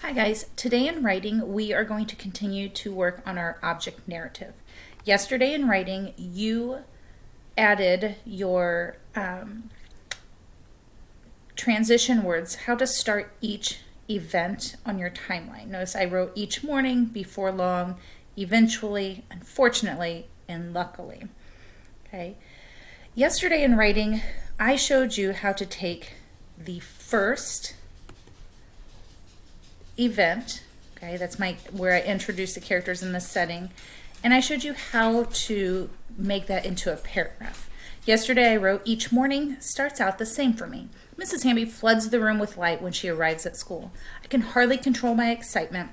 Hi guys, today in writing we are going to continue to work on our object narrative. Yesterday in writing you added your transition words, how to start each event on your timeline. Notice I wrote each morning, before long, eventually, unfortunately, and luckily. Okay. Yesterday in writing I showed you how to take the first event, okay, that's where I introduce the characters in the setting, and I showed you how to make that into a paragraph. Yesterday I wrote, each morning starts out the same for me. Mrs. Hamby floods the room with light when she arrives at school. I can hardly control my excitement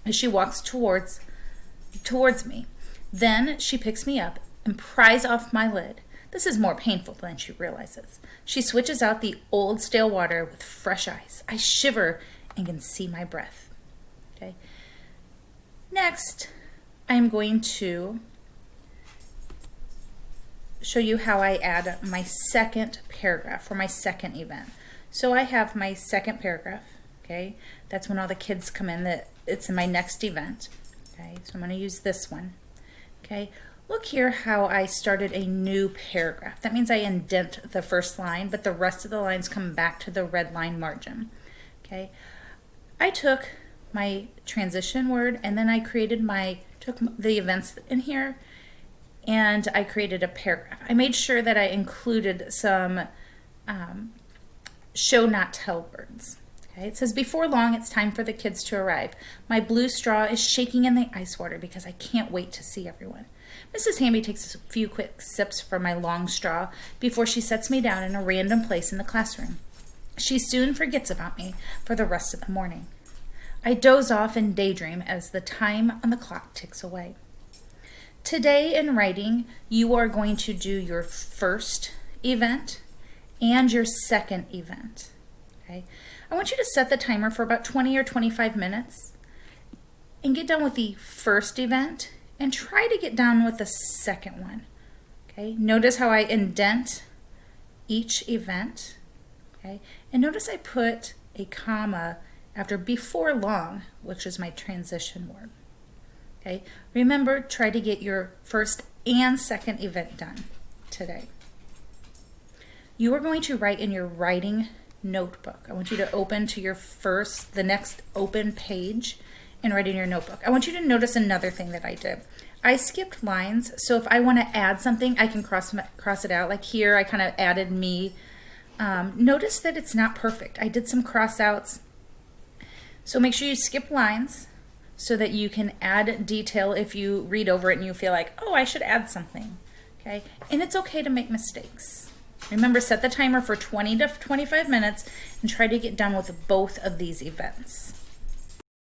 as she walks towards me. Then she picks me up and pries off my lid. This is more painful than she realizes. She switches out the old stale water with fresh ice. I shiver and can see my breath. Okay. Next, I'm going to show you how I add my second paragraph for my second event. So I have my second paragraph, okay? That's when all the kids come in, it's in my next event. Okay, so I'm going to use this one. Okay, look here how I started a new paragraph. That means I indent the first line, but the rest of the lines come back to the red line margin. Okay, I took my transition word and then I took the events in here and I created a paragraph. I made sure that I included some show not tell words. Okay, it says, before long it's time for the kids to arrive. My blue straw is shaking in the ice water because I can't wait to see everyone. Mrs. Hamby takes a few quick sips from my long straw before she sets me down in a random place in the classroom. She soon forgets about me for the rest of the morning. I doze off and daydream as the time on the clock ticks away. Today in writing, you are going to do your first event and your second event. Okay? I want you to set the timer for about 20 or 25 minutes and get done with the first event and try to get done with the second one. Okay? Notice how I indent each event. Okay? And notice I put a comma after before long, which is my transition word. Okay? Remember, try to get your first and second event done today. You are going to write in your writing notebook. I want you to open to the next open page and write in your notebook. I want you to notice another thing that I did. I skipped lines, so if I want to add something, I can cross it out. Like here, I kind of added me. Notice that it's not perfect. I did some cross outs. So make sure you skip lines so that you can add detail if you read over it and you feel like, oh, I should add something. Okay? And it's okay to make mistakes. Remember, set the timer for 20 to 25 minutes and try to get done with both of these events.